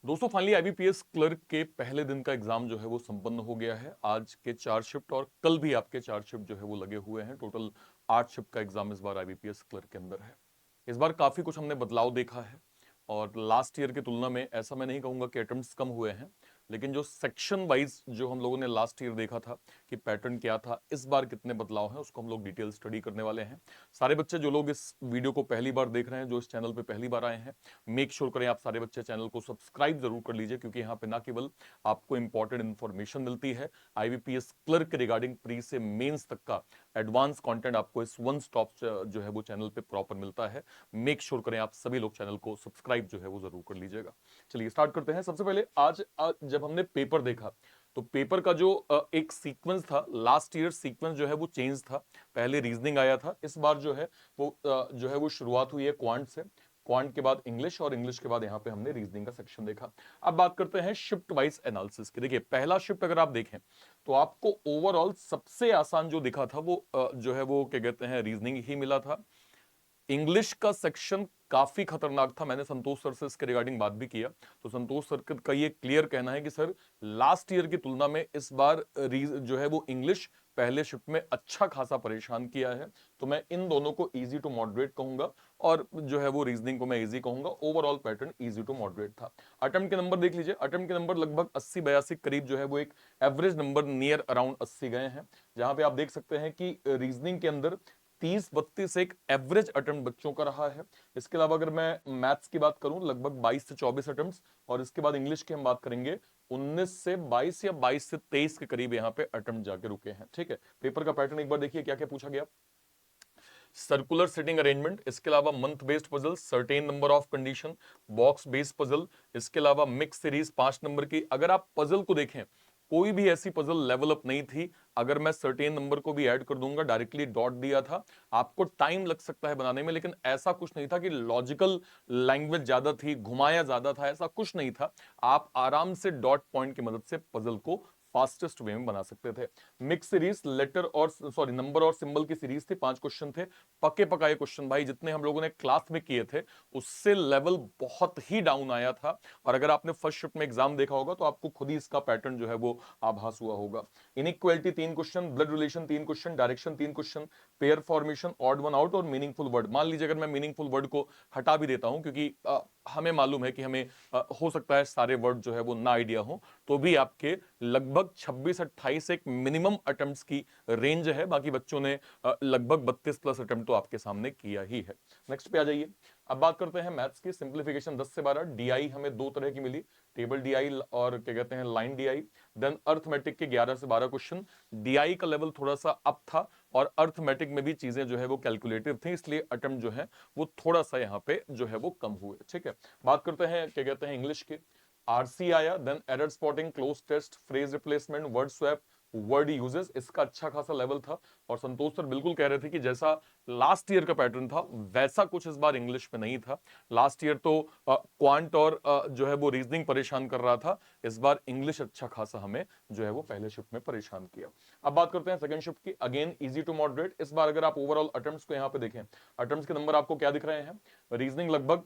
दोस्तों finally IBPS clerk के पहले दिन का एग्जाम जो है वो संपन्न हो गया है। आज के 4 शिफ्ट और कल भी आपके 4 शिफ्ट जो है वो लगे हुए हैं। टोटल 8 शिफ्ट का एग्जाम इस बार आईबीपीएस क्लर्क के अंदर है। इस बार काफी कुछ हमने बदलाव देखा है और लास्ट ईयर की तुलना में ऐसा मैं नहीं कहूंगा कि अटेम्प्ट्स कम हुए हैं, लेकिन जो सेक्शन वाइज जो हम लोगों ने लास्ट ईयर देखा था कि पैटर्न क्या था, इस बार कितने बदलाव हैं उसको हम लोग डिटेल स्टडी करने वाले हैं। सारे बच्चे जो लोग इस वीडियो को पहली बार देख रहे हैं, जो इस चैनल पे पहली बार आए हैं, मेक श्योर करें आप सारे बच्चे चैनल को सब्सक्राइब जरूर कर लीजिए, क्योंकि यहाँ पे ना केवल आपको इंपॉर्टेंट इन्फॉर्मेशन मिलती है आईबीपीएस क्लर्क के रिगार्डिंग प्री से मेंस तक का एडवांस कंटेंट आपको इस वन स्टॉप जो है वो चैनल पे प्रॉपर मिलता है। मेक श्योर करें आप सभी लोग चैनल को सब्सक्राइब जो है वो जरूर कर लीजिएगा। चलिए स्टार्ट करते हैं। सबसे पहले आज जब हमने पेपर देखा तो पेपर का जो एक सीक्वेंस था, लास्ट ईयर सीक्वेंस जो है वो चेंज था। पहले रीजनिंग आया था, इस बार जो है वो जो है वो शुरुआत हुई है क्वांट से। क्वांट के बाद इंग्लिश और इंग्लिश के बाद यहां पे हमने रीजनिंग का सेक्शन देखा। अब बात करते हैं शिफ्ट वाइज एनालिसिस की। देखिए पहला शिफ्ट अगर आप देखें तो आपको ओवरऑल सबसे आसान जो दिखा था वो जो है वो क्या कहते हैं रीजनिंग ही मिला था। इंग्लिश का सेक्शन काफी खतरनाक था। मैंने संतोष सर से इसके रिगार्डिंग बात भी किया तो संतोष सर का ये क्लियर कहना है कि सर लास्ट ईयर की तुलना में इस बार जो है वो इंग्लिश पहले शिफ्ट में अच्छा खासा परेशान किया है। तो मैं इन दोनों को इजी टू मॉडरेट कहूंगा और जो है वो रीजनिंग को मैं इजी कहूंगा। Overall pattern easy to moderate था। अटेम्प्ट के नंबर देख लीजिए। अटेम्प्ट के नंबर लगभग 80-82 करीब जो है वो एक एवरेज नंबर नियर अराउंड 80 गए हैं, जहां पे आप देख सकते हैं कि रीजनिंग के अंदर 30-32 एक एवरेज अटेम्प्ट बच्चों का रहा है। इसके अलावा अगर मैं मैथ्स की बात करूं लगभग 22 से 24 अटेम्प्ट्स, और इसके बाद इंग्लिश की हम बात करेंगे 19 से 22 या 22 से 23 के करीब यहां पे अटेम्प्ट जाके रुके हैं। ठीक है, पेपर का पैटर्न एक बार देखिए क्या क्या पूछा गया। सर्कुलर सिटिंग अरेंजमेंट, इसके अलावा month based puzzle, certain number of condition, box based puzzle, इसके अलावा मिक्स सीरीज 5 नंबर की। अगर आप पजल को देखें कोई भी ऐसी पजल लेवल अप नहीं थी। अगर मैं सर्टेन नंबर को भी ऐड कर दूंगा, डायरेक्टली डॉट दिया था, आपको टाइम लग सकता है बनाने में, लेकिन ऐसा कुछ नहीं था कि लॉजिकल लैंग्वेज ज्यादा थी, घुमाया ज्यादा था, ऐसा कुछ नहीं था। आप आराम से डॉट पॉइंट की मदद से पजल को फास्टेस्ट वे में बना सकते थे। मिक्स सीरीज लेटर और सॉरी नंबर और सिंबल की सीरीज थी, 5 क्वेश्चन थे, पके पकाए क्वेश्चन भाई, जितने हम लोगों ने क्लास में किए थे उससे लेवल बहुत ही डाउन आया था। और अगर आपने फर्स्ट शिफ्ट में एग्जाम देखा होगा तो आपको खुद ही इसका पैटर्न जो है वो आभास हुआ होगा। Inequality 3 question, blood relation 3 question, direction 3 question, pair formation, odd one out और मीनिंगफुल वर्ड। मान लीजिए अगर मैं मीनिंगफुल वर्ड को हटा भी देता हूं, क्योंकि हमें मालूम है कि हमें हो सकता है सारे वर्ड जो है वो ना आइडिया हो, तो भी आपके लगभग 26-28 एक मिनिमम अटेम्प्ट्स की रेंज है। बाकी बच्चों ने लगभग 32 प्लस अटेम्प्ट तो आपके सामने किया ही है। नेक्स्ट पे आ जाइए। अब बात करते हैं मैथ्स की। सिंप्लीफिकेशन 10 से 12, डीआई हमें दो तरह की मिली, टेबल डीआई और क्या कहते हैं लाइन डीआई। देन अर्थमेटिक के 11 से 12 क्वेश्चन। डीआई का लेवल थोड़ा सा अप था और अर्थमेटिक में भी चीजें जो है वो कैलकुलेटिव थी, इसलिए अटेम्प्ट जो है वो थोड़ा सा यहाँ पे जो है वो कम हुए। ठीक है, बात करते हैं क्या कहते हैं इंग्लिश के। आरसी आया, then error spotting, cloze test, phrase replacement, word swap, word uses, इसका अच्छा खासा लेवल था। और संतोष सर बिल्कुल कह रहे थे कि जैसा लास्ट ईयर का पैटर्न था वैसा कुछ इस बार इंग्लिश में नहीं था। लास्ट ईयर तो क्वांट और जो है वो रीजनिंग परेशान कर रहा था, इस बार इंग्लिश अच्छा खासा हमें जो है वो पहले शिफ्ट में परेशान किया। अब बात करते हैं सेकंड शिफ्ट की। Again easy to moderate. इस बार अगर आप ओवरऑल अटेम्प्ट्स को यहाँ पे देखें, अटेम्प्ट्स के नंबर आपको क्या दिख रहे हैं। रीजनिंग लगभग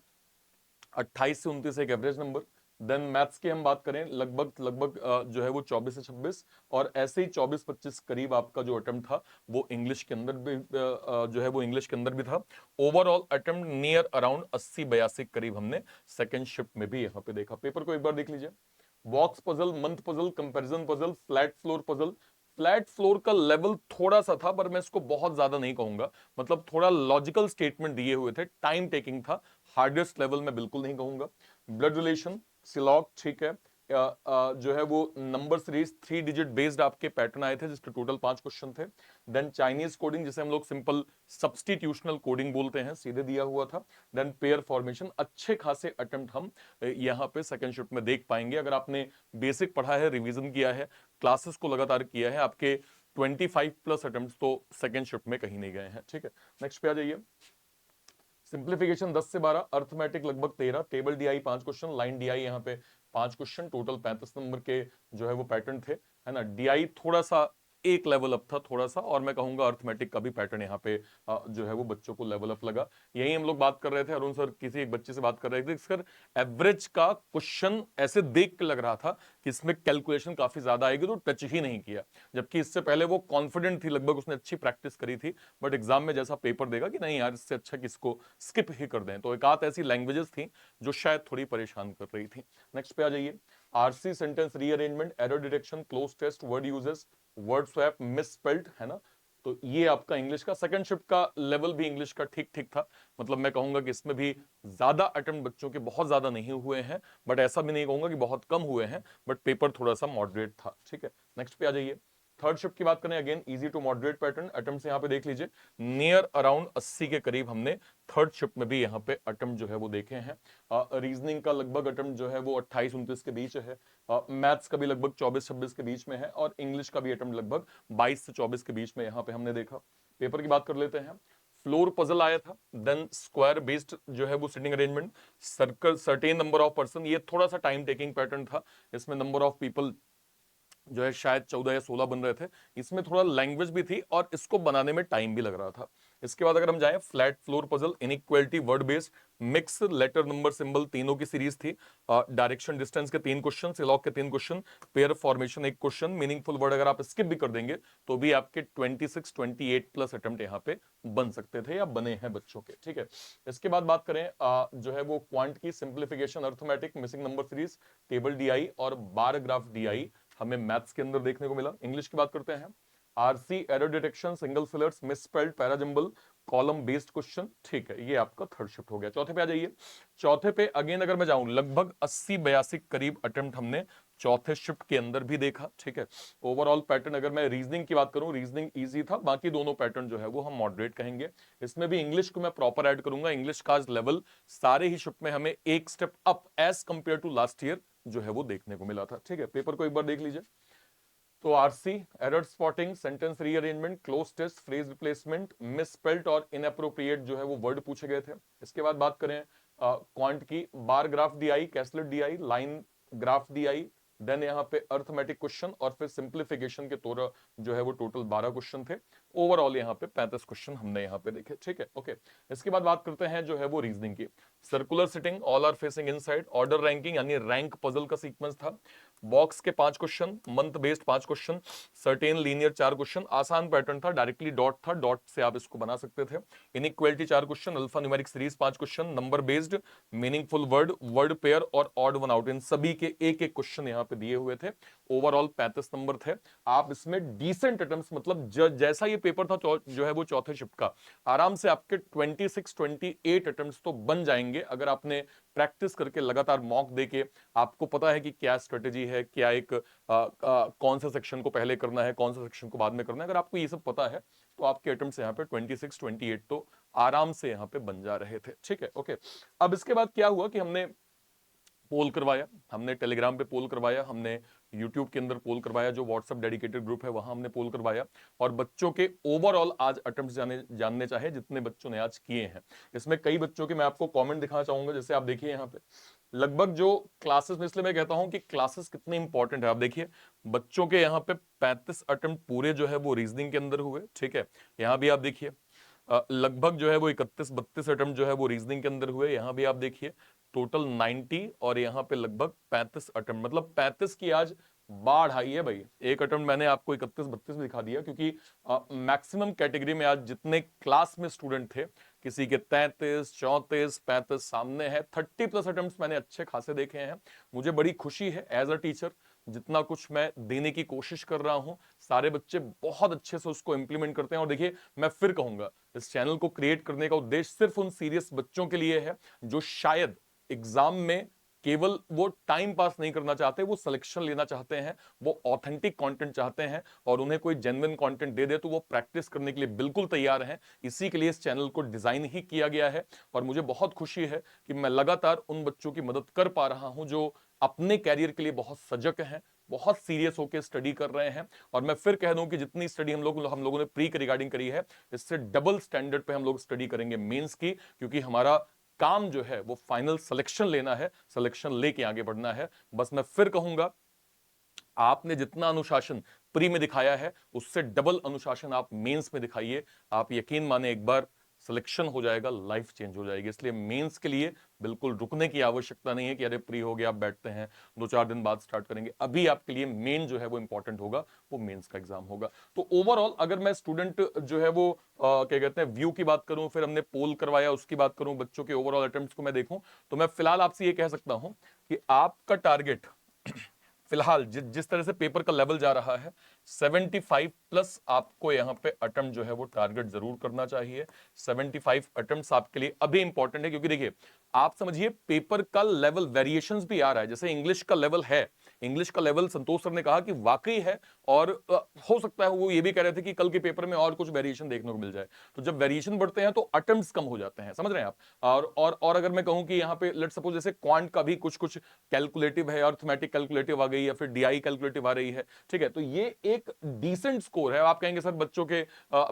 28 से 29 एक एवरेज नंबर। देन मैथ्स की हम बात करें लगभग लगभग जो है वो 24 से 26, और ऐसे ही 24-25 करीब आपका जो अटेम्प्ट था वो इंग्लिश के अंदर भी जो है वो इंग्लिश के अंदर भी था। ओवरऑल अटेम्प्ट नियर अराउंड 80-82 करीब हमने सेकंड शिफ्ट में भी यहाँ पे देखा। पेपर को एक बार देख लीजिए। Box puzzle, month puzzle, comparison puzzle, flat floor puzzle. Flat floor का लेवल थोड़ा सा था, पर मैं इसको बहुत ज्यादा नहीं कहूंगा, मतलब थोड़ा लॉजिकल स्टेटमेंट दिए हुए थे, टाइम टेकिंग था, हार्डेस्ट लेवल में बिल्कुल नहीं कहूंगा। ब्लड रिलेशन, सिलॉक, ठीक है। जो है वो नंबर सीरीज 3 डिजिट बेस्ड आपके पैटर्न आए थे, जिसके टोटल 5 क्वेश्चन थे। देन चाइनीज कोडिंग, जिसे हम लोग सिंपल सब्सटीट्यूशनल कोडिंग बोलते हैं, सीधे दिया हुआ था। देन पेयर फॉर्मेशन, अच्छे खासे अटेम्प्ट हम यहाँ पे सेकंड शिफ्ट में देख पाएंगे। अगर आपने बेसिक पढ़ा है, रिवीजन किया है, क्लासेस को लगातार किया है, आपके 25 प्लस अटेम्प्ट तो सेकंड शिफ्ट में कहीं नहीं गए हैं। ठीक है, नेक्स्ट पे आ जाइए। सिंप्लीफिकेशन 10 से 12, अर्थमेटिक लगभग 13, table DI 5 question, line DI यहाँ पे 5 क्वेश्चन, टोटल 35 नंबर के जो है वो पैटर्न थे, है ना। डीआई थोड़ा सा एक लेवल अप था थोड़ा सा, और मैं कहूंगा अर्थमेटिक का भी पैटर्न यहाँ पे जो है वो बच्चों को लेवल अप लगा। यही हम लोग बात कर रहे थे, अरुण सर किसी एक बच्चे से बात कर रहे थे, सर एवरेज का क्वेश्चन ऐसे देख के लग रहा था कि इसमें कैलकुलेशन काफी ज्यादा आएगी, तो टच ही नहीं किया, जबकि इससे पहले वो कॉन्फिडेंट थी, लगभग उसने अच्छी प्रैक्टिस करी थी, बट एग्जाम में जैसा पेपर देगा कि नहीं यार इससे अच्छा किसको स्किप ही कर दें। तो एक आध ऐसी लैंग्वेजेस थी जो शायद थोड़ी परेशान कर रही थी। नेक्स्ट पे आ जाइए। RC sentence rearrangement, error detection, cloze test, word uses, word swap, misspelled, है ना। तो ये आपका इंग्लिश का सेकंड शिफ्ट का लेवल भी इंग्लिश का ठीक ठीक था, मतलब मैं कहूंगा कि इसमें भी ज्यादा अटेम्प्ट बच्चों के बहुत ज्यादा नहीं हुए हैं, बट ऐसा भी नहीं कहूंगा कि बहुत कम हुए हैं, बट पेपर थोड़ा सा मॉडरेट था। ठीक है, नेक्स्ट पे आ जाइए। थर्ड शिफ्ट की बात करें, again easy to moderate pattern, attempt यहाँ पे देख लीजिए नियर अराउंड 80 के करीब हमने थर्ड शिफ्ट में भी यहाँ पे अटेम्प्ट जो है वो देखे हैं। रीजनिंग का लगभग अटेम्प्ट जो है वो 28-29 के बीच है, मैथ्स का भी लगभग 24-26 के बीच में है, और इंग्लिश का भी अटेम्प्ट लगभग 22 से 24 के बीच में यहाँ पे हमने देखा। पेपर की बात कर लेते हैं। फ्लोर पजल आया था, देन स्क्वायर बेस्ड जो है वो sitting arrangement, circle, certain number of person, ये थोड़ा सा टाइम टेकिंग पैटर्न था, इसमें नंबर ऑफ पीपल जो है शायद 14 या 16 बन रहे थे, इसमें थोड़ा लैंग्वेज भी थी और इसको बनाने में टाइम भी लग रहा था। इसके बाद अगर हम जाएं, flat floor puzzle, inequality, word based, mix, letter number symbol, तीनों की सीरीज थी, डायरेक्शन डिस्टेंस के 3 क्वेश्चन, सिलॉग के 3 question, pair formation 1 question, meaningful word अगर आप स्किप भी कर देंगे तो भी आपके 26-28 प्लस अटेम्प्ट यहाँ पे बन सकते थे या बने हैं बच्चों के। ठीक है, इसके बाद बात करें जो है वो क्वांट की, simplification, arithmetic, missing number series, table DI और बार ग्राफ डीआई हमें मैथ्स के अंदर देखने को मिला। इंग्लिश की बात करते हैं, RC, error detection, single fillers, misspelled, parajumble, column based question. ठीक है, ये आपका थर्ड शिफ्ट हो गया। चौथे पे आ जाइए। चौथे पे अगेन अगर मैं जाऊं, लगभग 80-82 करीब अटेम्प्ट हमने चौथे शिफ्ट के अंदर भी देखा। ठीक है, ओवरऑल पैटर्न अगर मैं रीजनिंग की बात करूं, रीजनिंग इजी था, बाकी दोनों पैटर्न जो है वो हम मॉडरेट कहेंगे। इसमें भी इंग्लिश को मैं प्रॉपर ऐड करूंगा, इंग्लिश का लेवल सारे ही शिफ्ट में हमें एक step up as compare to last year जो है वो देखने को मिला था। ठीक है, पेपर को एक बार देख लीजिए। तो RC, error spotting, sentence rearrangement, cloze test, phrase replacement, misspelled और इनअप्रोप्रिएट जो है वो वर्ड पूछे गए थे। इसके बाद बात करें क्वांट की, bar graph DI, caselet DI, line graph DI, then यहाँ पे अर्थमेटिक क्वेश्चन और फिर सिंप्लीफिकेशन के तौर जो है वो टोटल 12 क्वेश्चन थे। ओवरऑल यहाँ पे 35 क्वेश्चन हमने यहाँ पे देखे। ठीक है, ओके। इसके बाद बात करते हैं जो है वो रीजनिंग की। Circular seating, all are facing inside, order ranking यानी रैंक पजल का सीक्वेंस था, बॉक्स के 5 question, month based 5 question, certain linear 4 question, आसान पैटर्न था, डायरेक्टली डॉट था, डॉट से आप इसको बना सकते थे, inequality 4 question, alpha numeric series 5 question, number based, meaningful word, word pair और ऑड वन आउट, इन सभी के एक एक क्वेश्चन यहाँ पे दिए हुए थे। ओवरऑल 35 नंबर थे। आप इसमें डिसेंट अटेम्प्ट्स, मतलब जैसा ये पेपर था जो है वो चौथे शिफ्ट का, आराम से आपके 26-28 अटेम्प्ट्स तो बन जाएंगे अगर आपने प्रैक्टिस करके लगातार मॉक देके, आपको पता है कि क्या स्ट्रेटेजी है, क्या एक कौन सा सेक्शन को पहले करना है, कौन सा सेक्शन को बाद में करना है, अगर आपको ये सब पता है तो आपके अटेम्प्ट्स यहाँ पे 26-28 तो आराम से यहाँ पे बन जा रहे थे। ठीक है, ओके। अब इसके बाद क्या हुआ कि हमने पोल करवाया, हमने टेलीग्राम पे पोल करवाया, हमने यूट्यूब के अंदर पोल करवाया, जो व्हाट्सएप डेडिकेटेड ग्रुप है वहां हमने पोल करवाया, और बच्चों के ओवरऑल आज अटेम्प्ट्स जानने चाहे जितने बच्चों ने आज किए हैं। इसमें कई बच्चों के मैं आपको कमेंट दिखाना चाहूंगा, जैसे आप देखिए यहाँ पे लगभग जो क्लासेस में, इसलिए मैं कहता हूं कि क्लासेस कितने इंपॉर्टेंट है। आप देखिए बच्चों के यहाँ पे 35 अटेम्प्ट पूरे जो है वो रीजनिंग के अंदर हुए। ठीक है, यहाँ भी आप देखिए लगभग जो है वो 31-32 अटेम्प्ट जो है वो रीजनिंग के अंदर हुए। यहाँ भी आप देखिए टोटल 90 और यहाँ पे लगभग 35 अटेम्प्ट, मतलब 35 की आज बाढ़ आई है भाई। एक अटेम्प्ट मैंने आपको 31-32 में दिखा दिया, क्योंकि मैक्सिमम कैटेगरी में आज जितने क्लास में स्टूडेंट थे, किसी के 33, 34, 35 सामने है, 30 प्लस अटेम्प्ट्स मैंने अच्छे खासे देखे हैं। मुझे बड़ी खुशी है एज अ टीचर, जितना कुछ मैं देने की कोशिश कर रहा हूं सारे बच्चे बहुत अच्छे से उसको इंप्लीमेंट करते हैं। और देखिए मैं फिर कहूंगा, इस चैनल को क्रिएट करने का उद्देश्य सिर्फ उन सीरियस बच्चों के लिए है जो शायद एग्जाम में केवल वो टाइम पास नहीं करना चाहते, वो सिलेक्शन लेना चाहते हैं, वो ऑथेंटिक कंटेंट चाहते हैं, और उन्हें कोई जेन्युइन कंटेंट दे दे तो वो प्रैक्टिस करने के लिए बिल्कुल तैयार हैं। इसी के लिए इस चैनल को डिजाइन ही किया गया है, और मुझे बहुत खुशी है कि मैं लगातार उन बच्चों की मदद कर पा रहा हूं जो अपने कैरियर के लिए बहुत सजग हैं, बहुत सीरियस होकर स्टडी कर रहे हैं। और मैं फिर कह दूं कि जितनी स्टडी हम लोगों ने प्री के रिगार्डिंग करी है, इससे डबल स्टैंडर्ड पे हम लोग स्टडी करेंगे मेंस की, क्योंकि हमारा काम जो है वो फाइनल सिलेक्शन लेना है, सिलेक्शन लेके आगे बढ़ना है। बस मैं फिर कहूंगा आपने जितना अनुशासन प्री में दिखाया है उससे डबल अनुशासन आप मेंस में दिखाइए। आप यकीन माने एक बार सिलेक्शन हो जाएगा, लाइफ चेंज हो जाएगी। इसलिए मेंस के लिए बिल्कुल रुकने की आवश्यकता नहीं है कि अरे प्री हो गया आप बैठते हैं 2-4 दिन बाद स्टार्ट करेंगे। अभी आपके लिए मेन जो है वो इंपॉर्टेंट होगा, वो मेंस का एग्जाम होगा। तो ओवरऑल अगर मैं स्टूडेंट जो है वो क्या कहते हैं व्यू की बात करूं, फिर हमने पोल करवाया उसकी बात करूं, बच्चों के ओवरऑल अटेम्प्ट्स को मैं देखूं, तो मैं फिलहाल आपसे ये कह सकता हूं कि आपका टारगेट फिलहाल जिस तरह से पेपर का लेवल जा रहा है 75 प्लस आपको यहां पे अटेम्प्ट जो है वो टारगेट जरूर करना चाहिए। 75 अटेम्प्ट्स आपके लिए अभी इंपॉर्टेंट है, क्योंकि देखिए आप समझिए पेपर का लेवल वेरिएशंस भी आ रहा है। जैसे इंग्लिश का लेवल है, इंग्लिश का लेवल संतोष सर ने कहा कि वाकई है, और हो सकता है वो ये भी कह रहे थे कि कल के पेपर में और कुछ वेरिएशन देखने को मिल जाए। तो जब वेरिएशन बढ़ते हैं तो अटेम्प्ट्स कम हो जाते हैं, समझ रहे हैं आप। और अगर मैं कहूं कि यहाँ पे लेट्स सपोज जैसे क्वांट का भी कुछ कुछ कैलकुलेटिव है, अर्थमेटिक कैलकुलेटिव आ गई या फिर डीआई कैलकुलेटिव आ रही है, ठीक है, तो ये एक डिसेंट स्कोर है। आप कहेंगे सर बच्चों के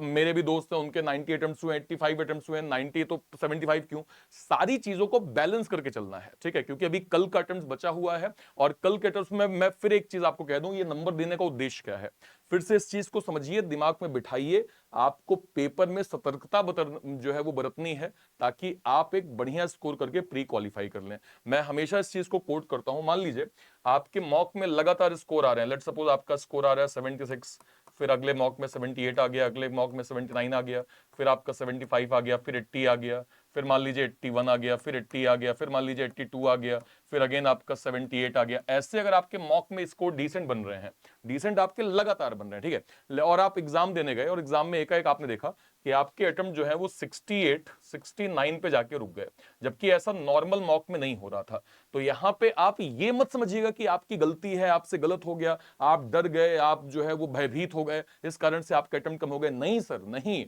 मेरे भी दोस्त हैं उनके 90 अटेम्प्ट्स हुए, 85 अटेम्प्ट्स हुए, 90 तो 75 क्यों? सारी चीजों को बैलेंस करके चलना है, ठीक है, क्योंकि अभी कल का अटेम्प्ट बचा हुआ है। और कल के अटेम्प्ट्स में मैं फिर एक चीज आपको कह दूं, ये नंबर देने का उद्देश्य क्या है, फिर से इस चीज को समझिए, दिमाग में बिठाइए। आपको पेपर में सतर्कता जो है वो बरतनी है, ताकि आप एक बढ़िया स्कोर करके प्री क्वालिफाई कर लें। मैं हमेशा इस चीज को कोट करता हूं। मान लीजिए आपके मॉक में लगातार स्कोर आ रहे हैं, लेट्स सपोज आपका स्कोर आ रहा है 76, फिर अगले मॉक में 78 आ गया, अगले मॉक में 79 आ गया, फिर आपका 75 आ गया, फिर 80 आ गया, फिर मान लीजिए 81 आ गया, फिर 80 आ गया, फिर मान लीजिए 82 आ गया, फिर अगेन आपका 78 आ गया। ऐसे अगर आपके मॉक में स्कोर डिसेंट बन रहे हैं, डिसेंट आपके लगातार बन रहे हैं, ठीक है, और आप एग्जाम देने गए और एग्जाम में एकाएक आपने देखा कि आपके अटेम्प्ट जो है वो 68 69 पे जाके रुक गए, जबकि ऐसा नॉर्मल मॉक में नहीं हो रहा था। तो यहां पे आप ये मत समझिएगा कि आपकी गलती है, आपसे गलत हो गया, आप डर गए, आप जो है वो भयभीत हो गए, इस कारण से आपके अटेम्प्ट कम हो गए। नहीं सर, नहीं।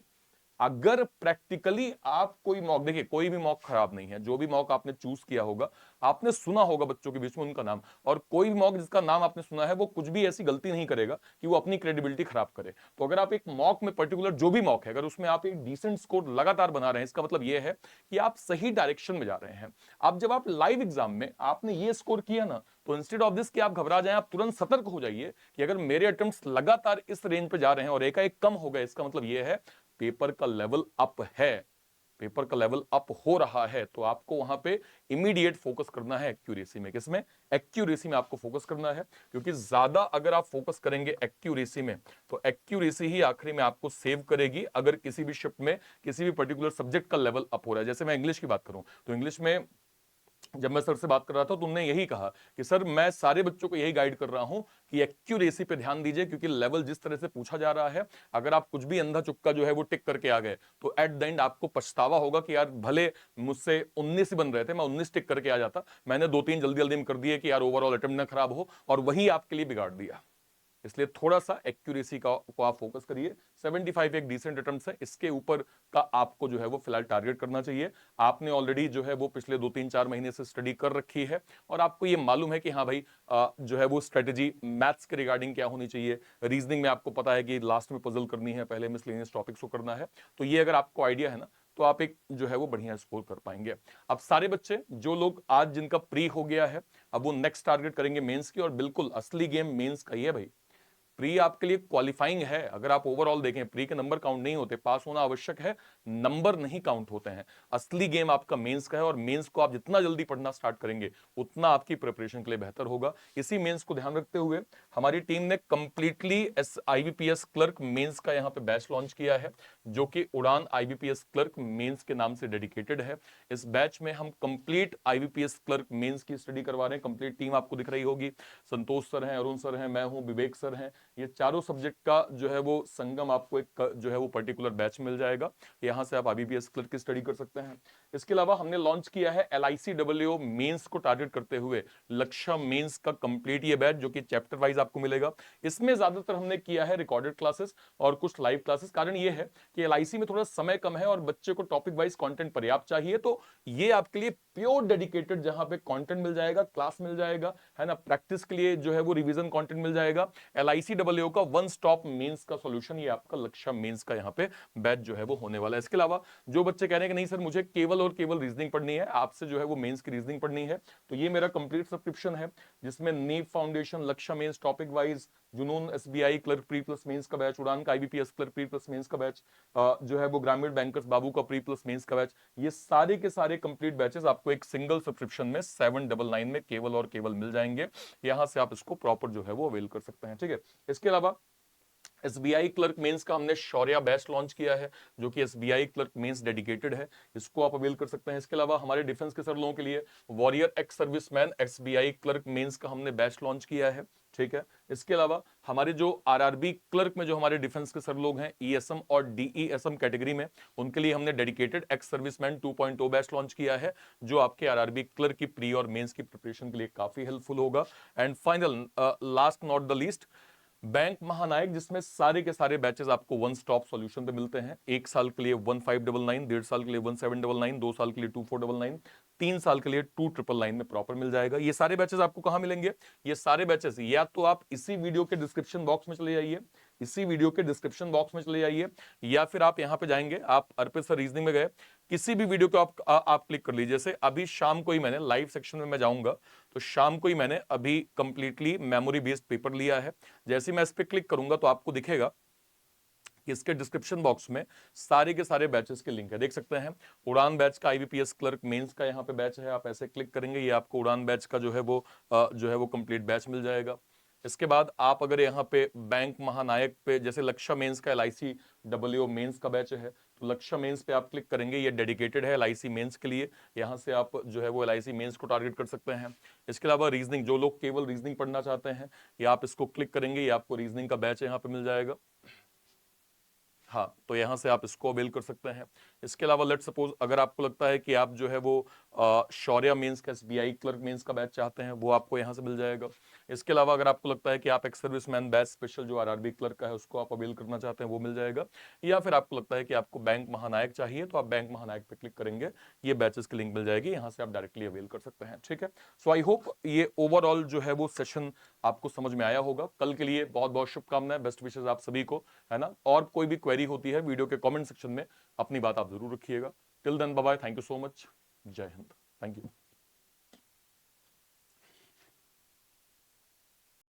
अगर प्रैक्टिकली आप कोई मॉक, देखिए कोई भी मॉक खराब नहीं है, जो भी मॉक आपने चूज किया होगा, आपने सुना होगा बच्चों के बीच में उनका नाम, और कोई भी मॉक जिसका नाम आपने सुना है वो कुछ भी ऐसी गलती नहीं करेगा कि वो अपनी क्रेडिबिलिटी खराब करे। तो अगर आप एक मॉक में पर्टिकुलर जो भी मॉक है, अगर उसमें आप एक डिसेंट स्कोर लगातार बना रहे हैं, इसका मतलब ये है कि आप सही डायरेक्शन में जा रहे हैं। अब जब आप लाइव एग्जाम में आपने ये स्कोर किया ना, तो इंस्टेड ऑफ दिस कि आप घबरा जाएं, आप तुरंत सतर्क हो जाइए कि अगर मेरे अटेम्प्ट्स लगातार इस रेंज पे जा रहे हैं और एकाएक कम हो गए, इसका मतलब यह है पेपर का लेवल अप है, पेपर का लेवल अप हो रहा है। तो आपको वहां पे इमीडिएट फोकस करना है एक्यूरेसी में। किसमें? एक्यूरेसी में आपको फोकस करना है, क्योंकि ज्यादा अगर आप फोकस करेंगे एक्यूरेसी में, तो एक्यूरेसी ही आखिरी में आपको सेव करेगी। अगर किसी भी शिफ्ट में किसी भी पर्टिकुलर सब्जेक्ट का लेवल अप हो रहा है, जैसे मैं इंग्लिश की बात करूं, तो इंग्लिश में जब मैं सर से बात कर रहा था तो उन्होंने यही कहा कि सर मैं सारे बच्चों को यही गाइड कर रहा हूं कि एक्यूरेसी पे ध्यान दीजिए, क्योंकि लेवल जिस तरह से पूछा जा रहा है, अगर आप कुछ भी अंधा चुक्का जो है वो टिक करके आ गए, तो एट द एंड आपको पछतावा होगा कि यार भले मुझसे 19 ही बन रहे थे, मैं 19 टिक करके आ जाता, मैंने 2-3 जल्दी जल्दी में कर दिए कि यार ओवरऑल अटेम्प्ट ना खराब हो, और वही आपके लिए बिगाड़ दिया। इसलिए थोड़ा सा एक्यूरेसी का को आप फोकस करिए। 75 एक डिसेंट अटेम्प्ट है, इसके ऊपर का आपको जो है वो फिलहाल टारगेट करना चाहिए। आपने ऑलरेडी जो है वो पिछले 2-3-4 महीने से स्टडी कर रखी है, और आपको ये मालूम है कि हाँ भाई जो है वो स्ट्रेटेजी मैथ्स के रिगार्डिंग क्या होनी चाहिए। रीजनिंग में आपको पता है कि लास्ट में पजल करनी है, पहले मिसलेनियस टॉपिक्स को करना है। तो ये अगर आपको आइडिया है ना, तो आप एक जो है वो बढ़िया स्कोर कर पाएंगे। अब सारे बच्चे जो लोग आज जिनका प्री हो गया है, अब वो नेक्स्ट टारगेट करेंगे मेंस की, और बिल्कुल असली गेम मेंस का ही है भाई। प्री आपके लिए क्वालिफाइंग है। अगर आप ओवरऑल देखें, प्री के नंबर काउंट नहीं होते, पास होना आवश्यक है, नंबर नहीं काउंट होते हैं। असली गेम आपका मेंस का है, और मेंस को आप जितना जल्दी पढ़ना स्टार्ट करेंगे उतना आपकी प्रिपरेशन के लिए बेहतर होगा। इसी मेंस को ध्यान रखते हुए हमारी टीम ने कंप्लीटली आईबीपीएस क्लर्क मेंस का यहाँ पे बैच लॉन्च किया है, जो कि उड़ान आईबीपीएस क्लर्क मेंस के नाम से डेडिकेटेड है। इस बैच में हम कंप्लीट आईबीपीएस क्लर्क मेंस की स्टडी करवा रहे हैं। कंप्लीट टीम आपको दिख रही होगी, संतोष सर हैं, अरुण सर हैं, मैं हूं, विवेक सर हैं। ये चारों सब्जेक्ट का जो है वो संगम आपको एक जो है वो पर्टिकुलर बैच मिल जाएगा। यहां से आप आईबीपीएस क्लर्क की स्टडी कर सकते हैं। इसके अलावा हमने लॉन्च किया है एलआईसीडब्ल्यूओ मेंस को टारगेट करते हुए लक्ष्य मेंस का कंप्लीट ये बैच, जो कि चैप्टर वाइज आपको मिलेगा। इसमें ज्यादातर हमने किया है रिकॉर्डेड क्लासेस और कुछ लाइव क्लासेस। कारण ये है कि एलआईसी में थोड़ा समय कम है और बच्चे को टॉपिक वाइज कंटेंट पर्याप्त चाहिए, तो ये आपके लिए प्योर डेडिकेटेड, जहां पे कंटेंट मिल जाएगा, क्लास मिल जाएगा, है ना, प्रैक्टिस के लिए जो है वो रिवीजन कंटेंट मिल जाएगा। एलआईसी JEE का वन स्टॉप मेंस का सॉल्यूशन, ये आपका लक्ष्य मेंस का यहाँ पे बैच जो है वो होने वाला है। इसके अलावा जो बच्चे कह रहे हैं कि नहीं सर मुझे केवल और केवल रीजनिंग पढ़नी है, आपसे जो है वो मेंस की रीजनिंग पढ़नी है, तो ये मेरा कंप्लीट सब्सक्रिप्शन है जिसमें नीव foundation, Lakshya mains, topic wise, Junoon SBI clerk pre plus mains का बैच, उड़ान का IBPS clerk pre plus mains का बैच, जो है वो ग्रामीण बैंकर्स बाबू का प्री प्लस मेंस का बैच, ये सारे के सारे कंप्लीट बैचेस आपको एक सिंगल सब्सक्रिप्शन में 799 में केवल और केवल मिल जाएंगे। यहां से आप इसको प्रॉपर जो है वो अवेल कर सकते हैं, ठीक है। इसके अलावा SBI क्लर्क मेंस का हमने शौर्या बैच लॉन्च किया है जो कि SBI क्लर्क मेंस डेडिकेटेड है, इसको आप अवेल कर सकते हैं। इसके अलावा हमारे डिफेंस के सर लोगों के लिए warrior ex serviceman SBI clerk mains का हमने बैच लॉन्च किया है, ठीक है। इसके अलावा हमारे जो RRB क्लर्क में जो हमारे डिफेंस के सर लोग हैं ESM और DESM कैटेगरी में, उनके लिए हमने dedicated ex serviceman 2.0 batch launch किया है जो आपके RRB क्लर्क की प्री और मेंस की प्रिपरेशन के लिए काफी हेल्पफुल होगा। And final last not the least, bank महानायक, जिसमें सारे के सारे बैचेस आपको वन स्टॉप सॉल्यूशन पे मिलते हैं। 1 साल के लिए 1599, 1.5 साल के लिए 1799, 2 साल के लिए 2499, 3 साल के लिए 2999 में प्रॉपर मिल जाएगा। ये सारे बैचेस आपको कहां मिलेंगे? ये सारे बैचेस या तो आप इसी वीडियो के डिस्क्रिप्शन बॉक्स में चले जाइए, इसी वीडियो के डिस्क्रिप्शन बॉक्स में चले जाइए, या फिर आप यहां पे जाएंगे, आप अर्पित सर रीजनिंग में गए, किसी भी वीडियो को आप क्लिक कर लीजिए। जैसे अभी शाम को ही मैंने लाइव सेक्शन में मैं जाऊंगा, तो शाम को ही मैंने अभी कंप्लीटली मेमोरी बेस्ड पेपर लिया है। जैसे मैं इस पे क्लिक करूंगा तो आपको दिखेगा कि इसके डिस्क्रिप्शन बॉक्स में सारे के सारे बैचेस के लिंक है, देख सकते हैं। उड़ान बैच का IBPS क्लर्क मेंस का यहाँ पे बैच है, आप ऐसे क्लिक करेंगे ये आपको उड़ान बैच का जो है वो कंप्लीट बैच मिल जाएगा। इसके बाद आप अगर यहाँ पे बैंक महानायक पे, जैसे लक्ष्य मेंस का LIC WO मेंस का बैच है, तो लक्ष्य मेंस पे आप क्लिक करेंगे, ये डेडिकेटेड है LIC मेंस के लिए, यहाँ से आप जो है वो LIC मेंस को टारगेट कर सकते हैं। इसके अलावा रीजनिंग, जो लोग केवल रीजनिंग पढ़ना चाहते हैं, ये आप इसको क्लिक करेंगे, ये आपको रीजनिंग का बैच यहाँ पे मिल जाएगा। हाँ, तो यहां से आप इसको अवेल कर सकते हैं। इसके अलावा लेट सपोज अगर आपको लगता है कि आप जो है वो शौर्या मेंस का SBI क्लर्क मेंस का बैच चाहते हैं, वो आपको यहां से मिल जाएगा। इसके अलावा अगर आपको लगता है कि आप एक्स सर्विसमैन बैच स्पेशल जो RRB क्लर्क का है उसको आप अवेल करना चाहते हैं, वो मिल जाएगा। या फिर आपको लगता है कि आपको बैंक महानायक चाहिए, तो आप बैंक महानायक पे क्लिक करेंगे, ये बैचेस की लिंक मिल जाएगी, यहां से आप डायरेक्टली अवेल कर सकते हैं, ठीक है। सो आई होप ये ओवरऑल जो है वो सेशन आपको समझ में आया होगा। कल के लिए बहुत बहुत शुभकामनाएं, बेस्ट विशेष आप सभी को, है ना। और कोई भी क्वेरी होती है वीडियो के कमेंट सेक्शन में अपनी बात आप जरूर रखिएगा। Till then bye bye, thank you so much, Jai Hind, thank you.